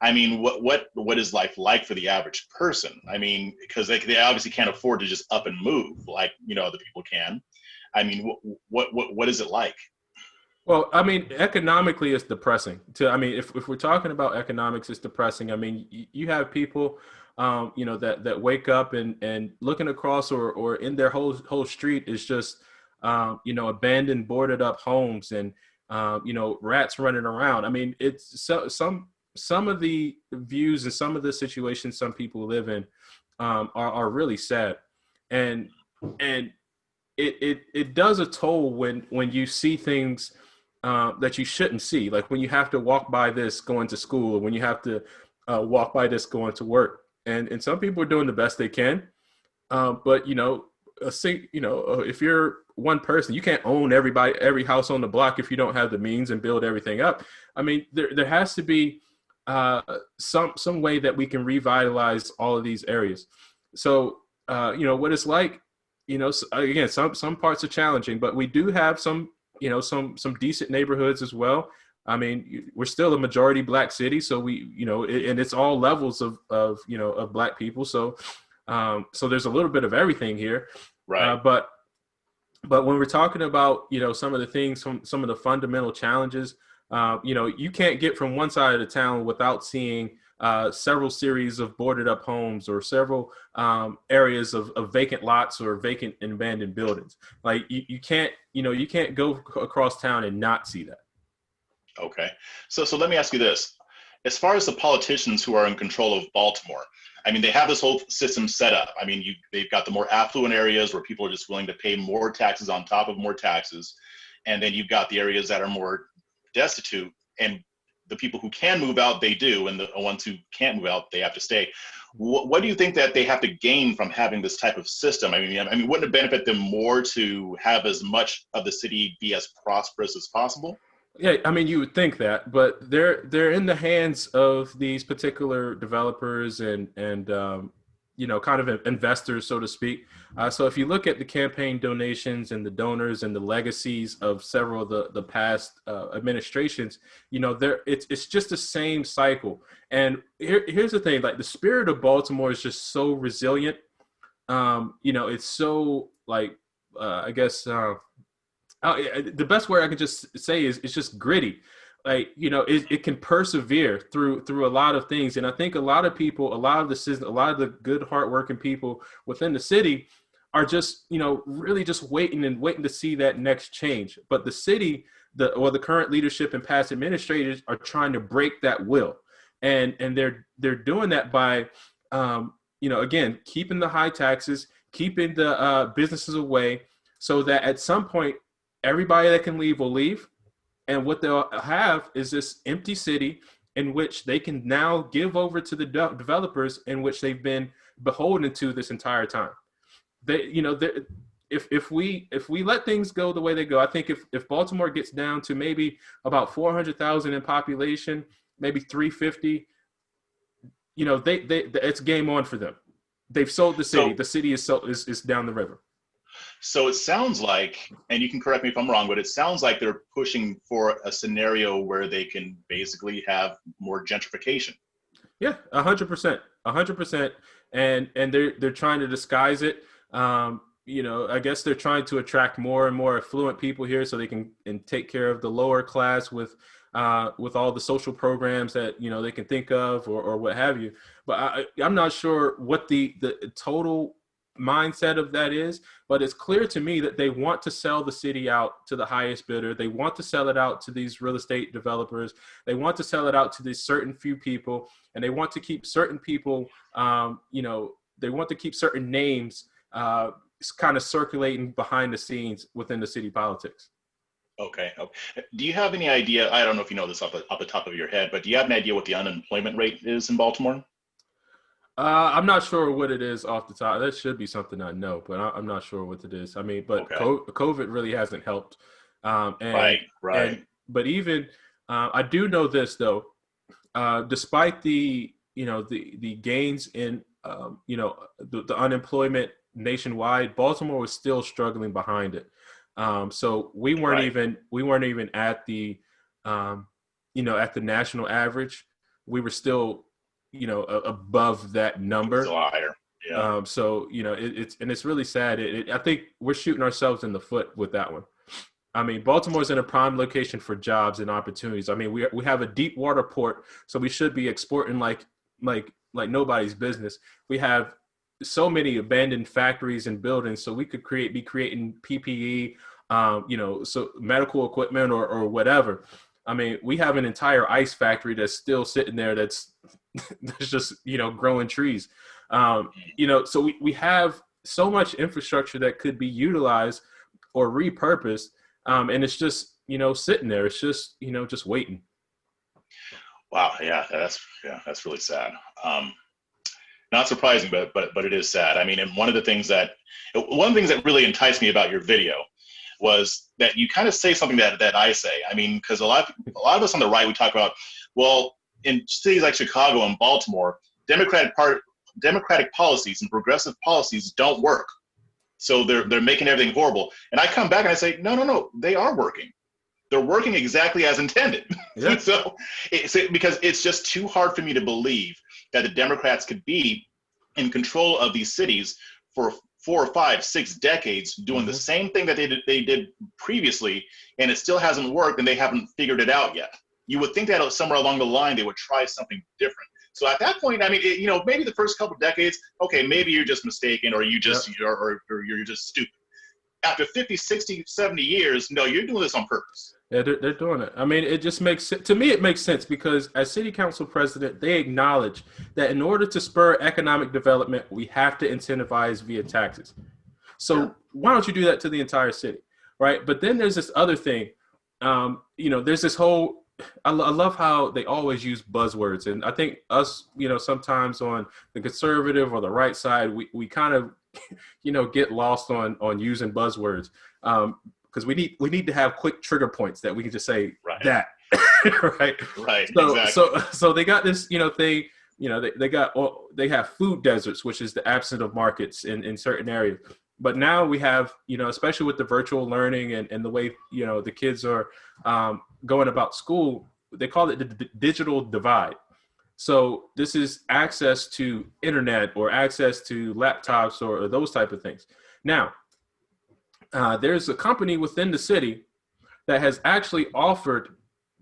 I mean, what is life like for the average person? I mean, because they obviously can't afford to just up and move like other people can. I mean, what is it like? Well, I mean, economically, it's depressing. I mean, if we're talking about economics, it's depressing. I mean, you have people, you know, that wake up and looking across or in their whole street is just, you know, abandoned, boarded up homes and, you know, rats running around. I mean, it's some of the views and some of the situations some people live in are really sad, and and it does a toll when you see things that you shouldn't see, like when you have to walk by this going to school, or when you have to walk by this going to work, and some people are doing the best they can, but you know, if you're one person, you can't own every house on the block if you don't have the means and build everything up. I mean, there has to be some way that we can revitalize all of these areas. So you know what it's like. You know, again, some parts are challenging, but we do have some, you know, some decent neighborhoods as well. I mean, we're still a majority Black city, so we, you know, and it's all levels of you know of Black people. So so there's a little bit of everything here, Right. but when we're talking about, you know, some of the things, some of the fundamental challenges, you know, you can't get from one side of the town without seeing several series of boarded up homes or several areas of vacant lots or vacant and abandoned buildings. Like you can't, you know, you can't go across town and not see that. Okay. So let me ask you this. As far as the politicians who are in control of Baltimore, I mean, they have this whole system set up. I mean, they've got the more affluent areas where people are just willing to pay more taxes on top of more taxes. And then you've got the areas that are more destitute, and the people who can move out, they do. And the ones who can't move out, they have to stay. What do you think that they have to gain from having this type of system? I mean, wouldn't it benefit them more to have as much of the city be as prosperous as possible? Yeah, I mean, you would think that, but they're in the hands of these particular developers and you know, kind of investors, so to speak. So if you look at the campaign donations and the donors and the legacies of several of the past administrations, you know, it's just the same cycle. And here's the thing: like the spirit of Baltimore is just so resilient. You know, it's so like I guess. The best word I could just say is it's just gritty. Like, you know, it can persevere through a lot of things. And I think a lot of people, a lot of the system, a lot of the good, hardworking people within the city are just, you know, really just waiting to see that next change. But the city, the current leadership and past administrators are trying to break that will. And they're doing that by you know, again, keeping the high taxes, keeping the businesses away, so that at some point everybody that can leave will leave, and what they'll have is this empty city in which they can now give over to the developers in which they've been beholden to this entire time. They, you know, if we let things go the way they go, I think if Baltimore gets down to maybe about 400,000 in population, maybe 350, you know, they it's game on for them. They've sold the city. So The city is down the river. So it sounds like, and you can correct me if I'm wrong, but it sounds like they're pushing for a scenario where they can basically have more gentrification. Yeah, 100%, 100%, and they're trying to disguise it. I guess they're trying to attract more and more affluent people here, so they can and take care of the lower class with all the social programs that they can think of or what have you. But I'm not sure what the total mindset of that is, but it's clear to me that they want to sell the city out to the highest bidder. They want to sell it out to these real estate developers. They want to sell it out to these certain few people, and they want to keep certain people, they want to keep certain names kind of circulating behind the scenes within the city politics. Okay. Do you have any idea? I don't know if you know this off the top of your head, but do you have an idea what the unemployment rate is in Baltimore? I'm not sure what it is off the top. That should be something I know, but I'm not sure what it is. I mean, but Okay. COVID really hasn't helped. Right. But even I do know this though. Despite the gains in the unemployment nationwide, Baltimore was still struggling behind it. So we weren't even at the at the national average. We were still above that number. It's a lot higher. Yeah. So it's really sad. I think we're shooting ourselves in the foot with that one. I mean, Baltimore's in a prime location for jobs and opportunities. I mean, we have a deep water port, so we should be exporting like nobody's business. We have so many abandoned factories and buildings, so we could be creating PPE, so medical equipment or whatever. I mean, we have an entire ice factory that's still sitting there that's just growing trees. So we have so much infrastructure that could be utilized or repurposed, and it's just sitting there. It's just just waiting. Wow. Yeah, that's really sad. Not surprising, but it is sad. I mean, and one of the things that really enticed me about your video was that you kind of say something that I say. I mean, because a lot of us on the right, we talk about, well, in cities like Chicago and Baltimore, democratic policies and progressive policies don't work. So they're making everything horrible. And I come back and I say, no, they are working. They're working exactly as intended. Yeah. So because it's just too hard for me to believe that the Democrats could be in control of these cities for 4 or 5, 6 decades doing the same thing that they did previously, and it still hasn't worked, and they haven't figured it out yet. You would think that somewhere along the line they would try something different. So at that point, I mean, maybe the first couple of decades, okay, maybe you're just mistaken, or you're just stupid. After 50, 60, 70 years, no, you're doing this on purpose. Yeah, they're doing it. I mean, it just makes to me, it makes sense because as city council president, they acknowledge that in order to spur economic development, we have to incentivize via taxes. So why don't you do that to the entire city, right? But then there's this other thing. There's this whole. I love how they always use buzzwords, and I think us, sometimes on the conservative or the right side, we kind of, get lost on using buzzwords. Because we need to have quick trigger points that we can just say that, right? Right. So, exactly. so they got this, thing. They have food deserts, which is the absence of markets in certain areas. But now we have, especially with the virtual learning and the way the kids are going about school, they call it the digital divide. So this is access to internet or access to laptops or those type of things. Now. There's a company within the city that has actually offered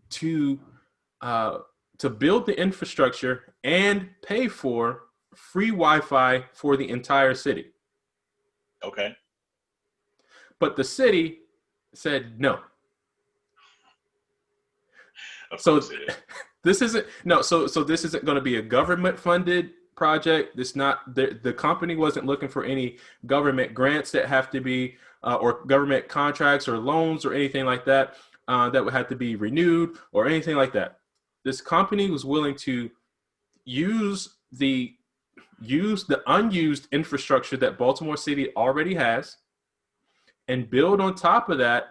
to build the infrastructure and pay for free Wi-Fi for the entire city. Okay. But the city said no. So this isn't this isn't going to be a government funded project. The company wasn't looking for any government grants that have to be or government contracts or loans or anything like that that would have to be renewed or anything like that. This company was willing to use the unused infrastructure that Baltimore City already has and build on top of that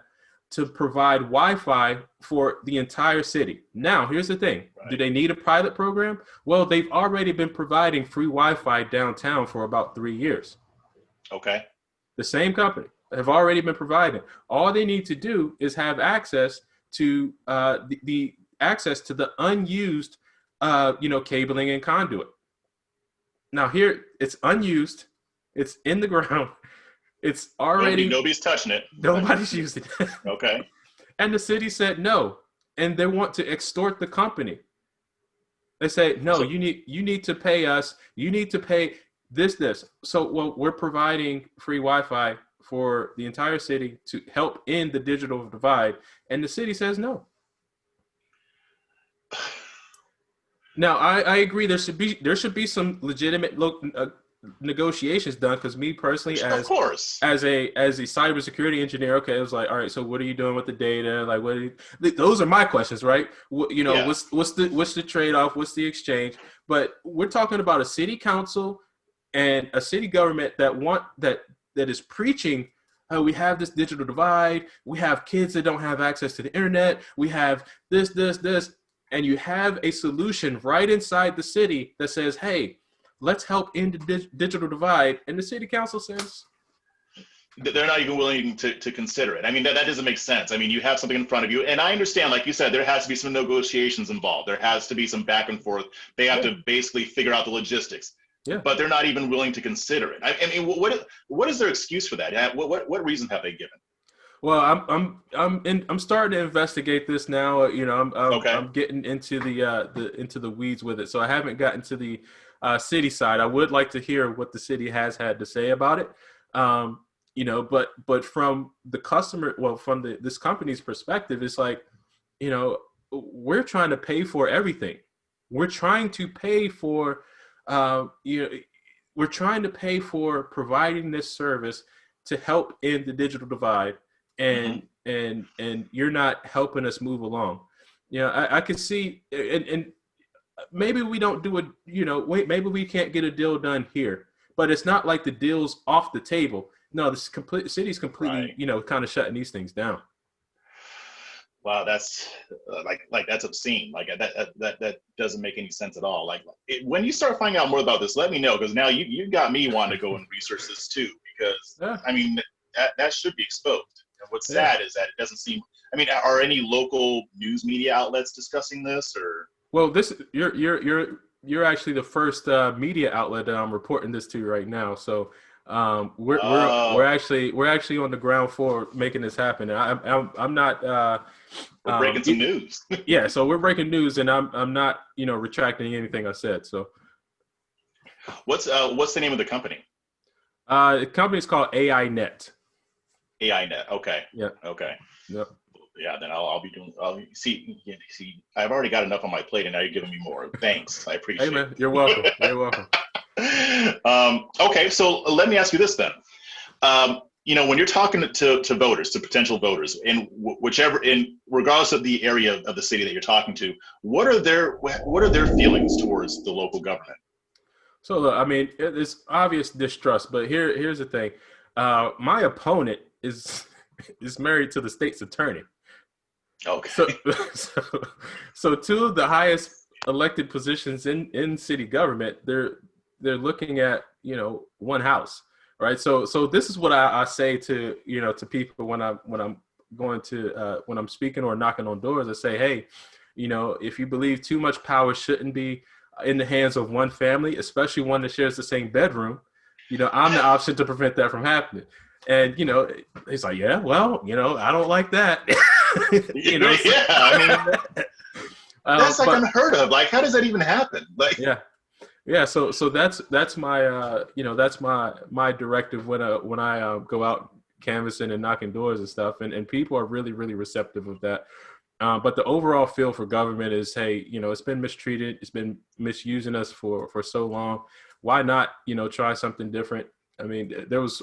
to provide Wi-Fi for the entire city. Now, here's the thing. Right. Do they need a pilot program? Well, they've already been providing free Wi-Fi downtown for about 3 years. Okay. The same company. have already been provided. All they need to do is have access to the access to the unused, cabling and conduit. Now here it's unused, it's in the ground, it's already nobody's touching it. Nobody's using it. Okay. And the city said no, and they want to extort the company. They say no, you need to pay us. You need to pay this. So well, we're providing free Wi-Fi for the entire city to help end the digital divide, and the city says no. Now, I agree. There should be some legitimate negotiations done, because me personally, of course, as a cybersecurity engineer, okay, it was like, all right, so what are you doing with the data? Like, those are my questions, right? What's the trade-off? What's the exchange? But we're talking about a city council and a city government that is preaching, we have this digital divide. We have kids that don't have access to the internet. We have this. And you have a solution right inside the city that says, hey, let's help end the digital divide. And the city council says, they're not even willing to consider it. I mean, that doesn't make sense. I mean, you have something in front of you. And I understand, like you said, there has to be some negotiations involved. There has to be some back and forth. They have to basically figure out the logistics. Yeah. But they're not even willing to consider it. I mean, what is their excuse for that? What reason have they given? Well, I'm starting to investigate this now. I'm getting into the weeds with it. So I haven't gotten to the city side. I would like to hear what the city has had to say about it. But from the customer, from this company's perspective, it's like, we're trying to pay for everything. We're trying to pay for, we're trying to pay for providing this service to help end the digital divide. And you're not helping us move along. I could see, and maybe we don't do it, maybe we can't get a deal done here, but it's not like the deal's off the table. No, the city's completely, right, kind of shutting these things down. Wow, that's like that's obscene. Like that doesn't make any sense at all. Like when you start finding out more about this, let me know, because now you got me wanting to go and research this too, because I mean that should be exposed. And what's sad is that it doesn't seem. I mean, are any local news media outlets discussing this, or? Well, you're actually the first media outlet that I'm reporting this to right now. So we're actually on the ground floor making this happen. And I'm not. We're breaking some news. Yeah, so we're breaking news, and I'm not retracting anything I said. So what's the name of the company? The company is called AI Net. AI Net. Okay. Yeah. Okay. Yep. Yeah. Then I'll see. I've already got enough on my plate, and now you're giving me more. Thanks. I appreciate it. Hey man, you're welcome. You're welcome. Okay. So let me ask you this then. When you're talking to voters, to potential voters, regardless of the area of the city that you're talking to, what are their feelings towards the local government? So look, I mean, it's obvious distrust, but here's the thing. My opponent is married to the state's attorney. Okay. So two of the highest elected positions in city government, they're looking at one house, right? So this is what I say to to people when I'm going to when I'm speaking or knocking on doors. I say, hey, if you believe too much power shouldn't be in the hands of one family, especially one that shares the same bedroom, I'm the option to prevent that from happening. And he's like, yeah, well, I don't like that. Yeah. That's unheard of. Like, how does that even happen? Like, yeah. So that's my that's my directive when I go out canvassing and knocking doors and stuff, and people are really, really receptive of that. But the overall feel for government is, hey, it's been mistreated, it's been misusing us for so long. Why not, try something different? I mean, there was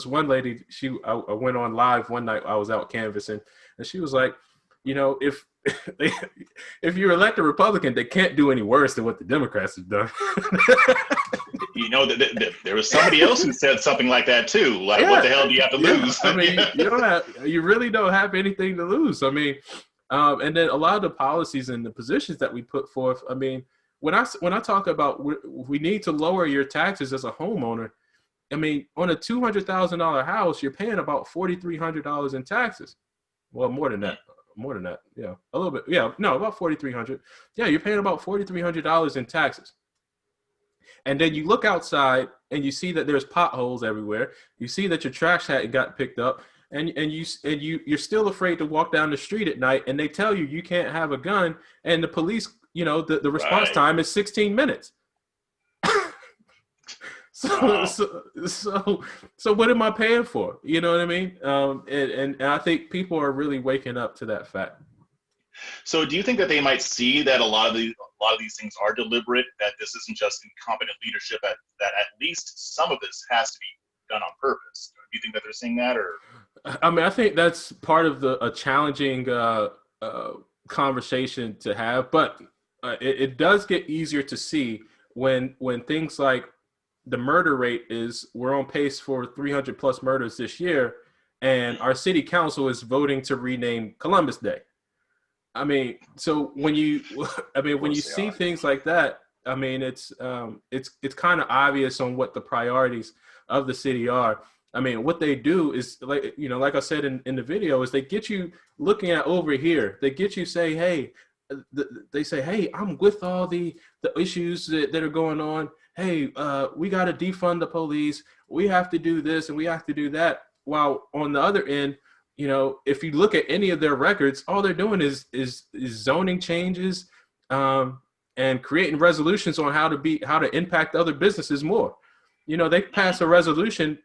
one lady. I went on live one night. I was out canvassing, and she was like, if you elect a Republican, they can't do any worse than what the Democrats have done. There was somebody else who said something like that too. Like, what the hell do you have to lose? I mean, you really don't have anything to lose. I mean, and then a lot of the policies and the positions that we put forth. I mean, when I talk about we need to lower your taxes as a homeowner, I mean, on a $200,000 house, you're paying about $4,300 in taxes. Well, more than that. More than that. Yeah, a little bit. Yeah, no, about 4,300. Yeah, you're paying about $4,300 in taxes. And then you look outside and you see that there's potholes everywhere. You see that your trash hadn't got picked up, and you're still afraid to walk down the street at night. And they tell you you can't have a gun, and the police, the response time is 16 minutes. So what am I paying for? You know what I mean? And I think people are really waking up to that fact. So do you think that they might see that a lot of these things are deliberate, that this isn't just incompetent leadership, that at least some of this has to be done on purpose? Do you think that they're seeing that, or? I mean, I think that's part of a challenging conversation to have, but it does get easier to see when things like the murder rate we're on pace for 300 plus murders this year, and our city council is voting to rename Columbus Day. I mean, so when you see things like that, I mean, it's kind of obvious on what the priorities of the city are. I mean, what they do is, like I said in the video, is they get you looking at over here. They get you say, hey, they say, hey, I'm with all the issues that are going on. Hey, we got to defund the police. We have to do this and we have to do that. While on the other end, if you look at any of their records, all they're doing is zoning changes and creating resolutions on how to impact other businesses more. They passed a resolution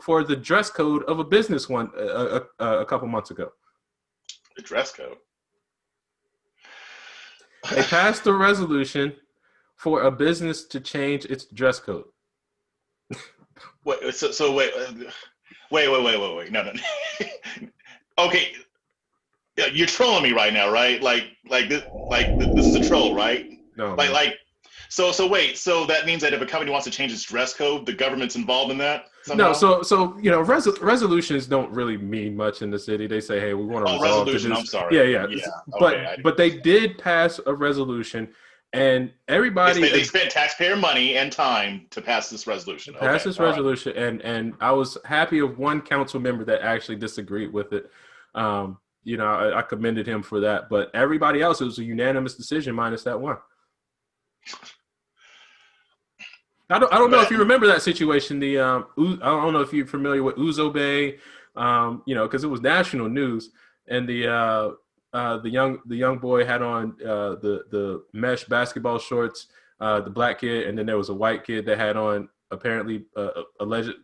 for the dress code of a business a couple months ago. The dress code. They passed a resolution for a business to change its dress code. Wait, wait. No. Okay, you're trolling me right now, right? Like this is a troll, right? No. So that means that if a company wants to change its dress code, the government's involved in that somehow? No, so resolutions don't really mean much in the city. They say, hey, we want to resolve resolution. To I'm sorry. Yeah. Okay, but they did pass a resolution, and everybody they spent taxpayer money and time to pass this resolution. Resolution, and I was happy of one council member that actually disagreed with it. I commended him for that, but everybody else, it was a unanimous decision minus that one. I don't know if you remember that situation. I don't know if you're familiar with Uzo Bay, because it was national news, and the young boy had on the mesh basketball shorts, the black kid, and then there was a white kid that had on apparently alleged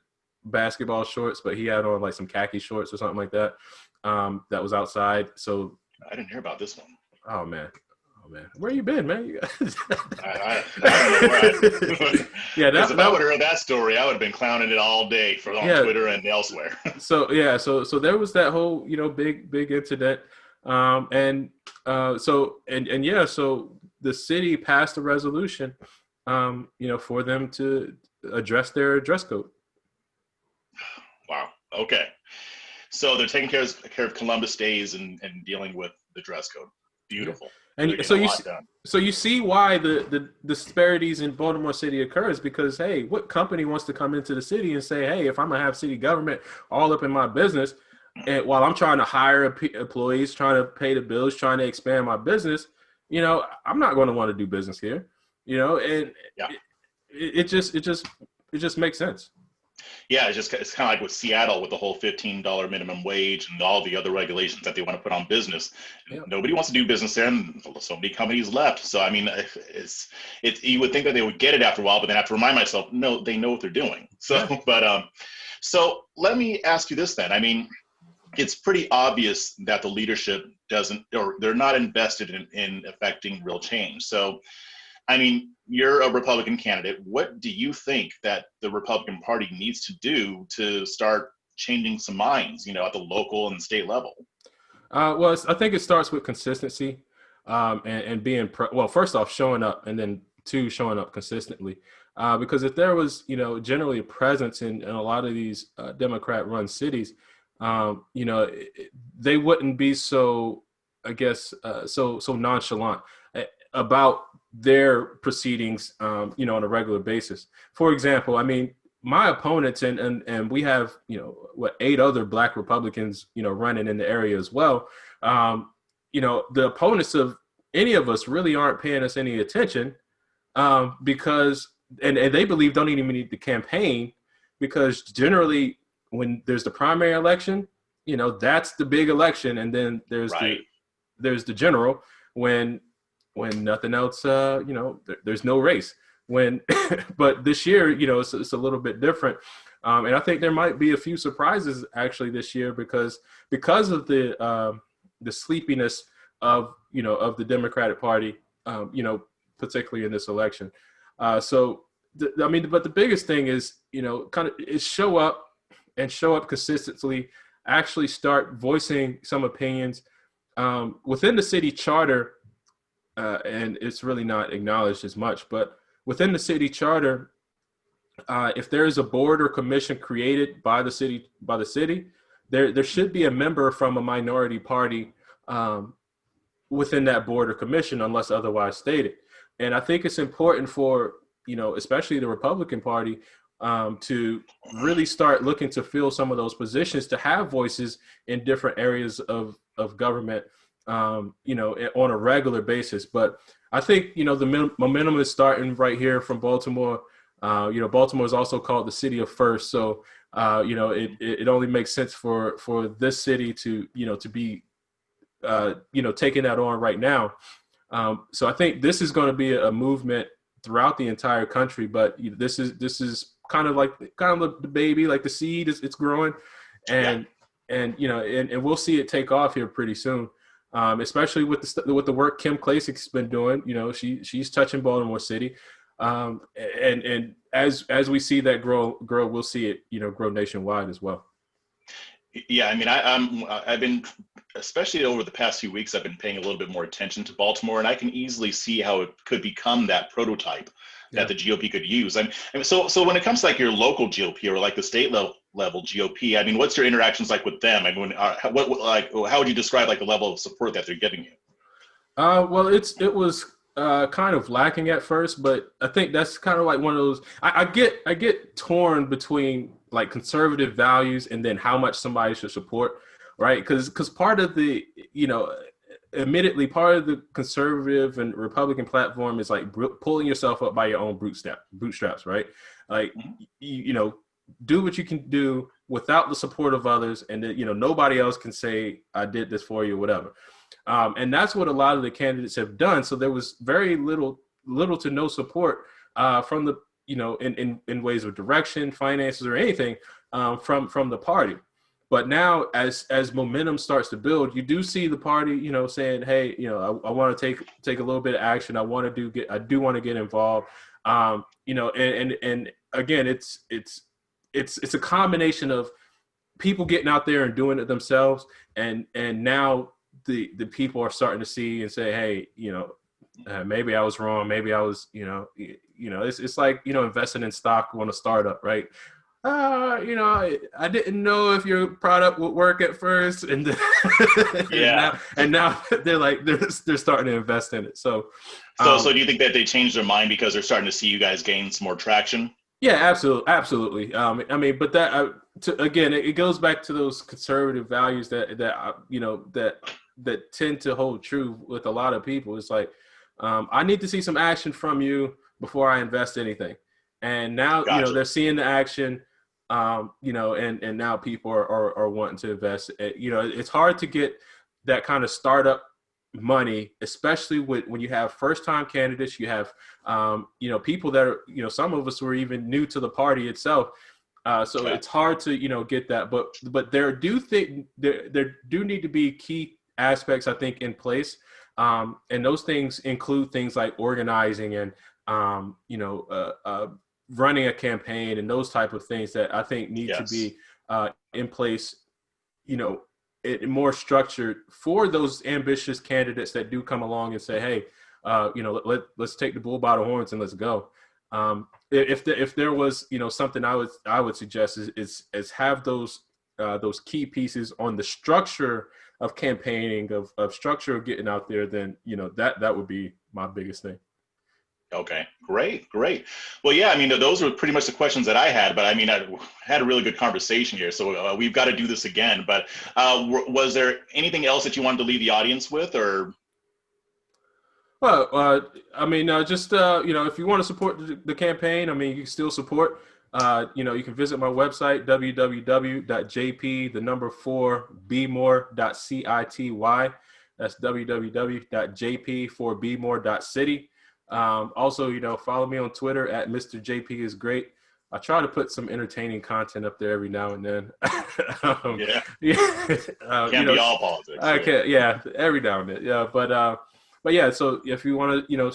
basketball shorts, but he had on like some khaki shorts or something like that. That was outside. So I didn't hear about this one. Oh man, where you been, man? I don't know. If I would have heard that story, I would have been clowning it all day on Twitter and elsewhere. So there was that whole big incident, so the city passed a resolution, for them to address their dress code. Wow. Okay. So they're taking care of Columbus Days and dealing with the dress code. Beautiful. And so you see why the disparities in Baltimore City occurs, because, hey, what company wants to come into the city and say, hey, if I'm going to have city government all up in my business, and while I'm trying to hire employees, trying to pay the bills, trying to expand my business, I'm not going to want to do business here, and it just makes sense. Yeah, it's kind of like with Seattle with the whole $15 minimum wage and all the other regulations that they want to put on business. Yeah. Nobody wants to do business there, and so many companies left. So I mean, it's you would think that they would get it after a while, but then I have to remind myself, no, they know what they're doing. So, so let me ask you this then. I mean, it's pretty obvious that the leadership they're not invested in affecting real change. So, I mean, you're a Republican candidate. What do you think that the Republican Party needs to do to start changing some minds, at the local and state level? Well, I think it starts with consistency, and being first off, showing up, and then two, showing up consistently. Because if there was, generally a presence in a lot of these Democrat-run cities, they wouldn't be so, I guess, so nonchalant about their proceedings, on a regular basis. For example, I mean, my opponents, and we have, what, 8 other Black Republicans, running in the area as well. The opponents of any of us really aren't paying us any attention, because, and they believe don't even need the campaign, because generally when there's the primary election, that's the big election, and then there's right. there's the general when nothing else, there's no race. But this year, it's a little bit different. And I think there might be a few surprises actually this year because of the sleepiness of the Democratic Party, particularly in this election. But the biggest thing is, is show up consistently, actually start voicing some opinions within the city charter. And it's really not acknowledged as much, but within the city charter, if there is a board or commission created by the city, there should be a member from a minority party within that board or commission, unless otherwise stated. And I think it's important for, especially the Republican Party, to really start looking to fill some of those positions, to have voices in different areas of government, on a regular basis. But I think, the momentum is starting right here from Baltimore. Baltimore is also called the city of first. So, it only makes sense for this city to be, taking that on right now. So I think this is going to be a movement throughout the entire country, but this is kind of the baby, like the seed it's growing, and we'll see it take off here pretty soon. Especially with the work Kim Klasik's been doing, she's touching Baltimore City, and as we see that grow, we'll see it, grow nationwide as well. Yeah, I mean, I've been, especially over the past few weeks, I've been paying a little bit more attention to Baltimore, and I can easily see how it could become that prototype that the GOP could use. So when it comes to like your local GOP or like the state level GOP, I mean, what's your interactions like with them? I mean, how would you describe like the level of support that they're giving you? Well, it was kind of lacking at first, but I think that's kind of like one of those. I get torn between like conservative values and then how much somebody should support, right? Because part of the, admittedly, part of the conservative and Republican platform is like pulling yourself up by your own bootstraps, right? Like, do what you can do without the support of others, and then, nobody else can say I did this for you or whatever. And that's what a lot of the candidates have done. So there was very little to no support from the, in ways of direction, finances, or anything from the party. But now, as momentum starts to build, you do see the party, saying, "Hey, I want to take a little bit of action. I do want to get involved." And again, it's a combination of people getting out there and doing it themselves, and now the people are starting to see and say, "Hey, maybe I was wrong. Maybe I was, it's like, investing in stock on a startup, right? I didn't know if your product would work at first, and then, and now they're starting to invest in it. So do you think that they changed their mind because they're starting to see you guys gain some more traction? Yeah, absolutely. But that again, it goes back to those conservative values that tend to hold true with a lot of people. It's like, I need to see some action from you before I invest anything. And now, Gotcha. They're seeing the action, and now people are wanting to invest. It's hard to get that kind of startup money, especially when you have first-time candidates. You have, people that are, some of us were even new to the party itself. So it's hard to, get that. But there do need to be key aspects, I think, in place. And those things include things like organizing and, running a campaign and those type of things that I think need to be in place, more structured for those ambitious candidates that do come along and say, hey, let's take the bull by the horns and let's go. If there was, something I would suggest is have those key pieces on the structure of campaigning, of structure of getting out there, then, that would be my biggest thing. Okay, great, great. Well, yeah, I mean, those were pretty much the questions that I had, but I mean, I had a really good conversation here, so we've got to do this again. But was there anything else that you wanted to leave the audience with, or? Well, I mean, just if you want to support the campaign, I mean, you can still support. You can visit my website www.jp the number 4bmore.city. That's www.jp4bmore.city. Also, follow me on Twitter at Mr. JP is great. I try to put some entertaining content up there every now and then. Yeah, yeah, can't be all politics. I can't. Yeah, every now and then. Yeah, but yeah. So if you want to,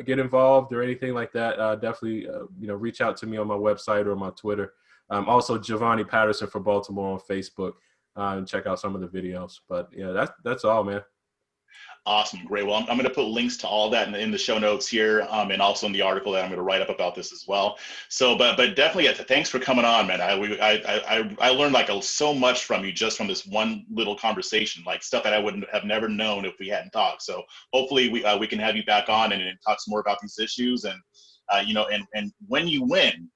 get involved or anything like that, definitely, reach out to me on my website or my Twitter. Also, Jovani Patterson for Baltimore on Facebook, and check out some of the videos. But yeah, that's all, man. Awesome, great. Well, I'm going to put links to all that in the show notes here, and also in the article that I'm going to write up about this as well. So, but definitely, thanks for coming on, man. I learned so much from you just from this one little conversation, like stuff that I wouldn't have never known if we hadn't talked. So hopefully we can have you back on and talk some more about these issues, and and when you win,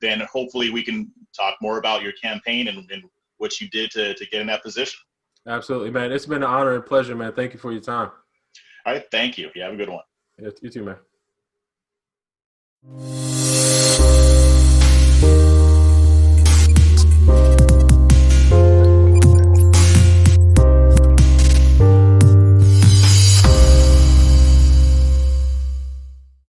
then hopefully we can talk more about your campaign and what you did to get in that position. Absolutely, man. It's been an honor and pleasure, man. Thank you for your time. All right. Thank you. You have a good one. You too, man.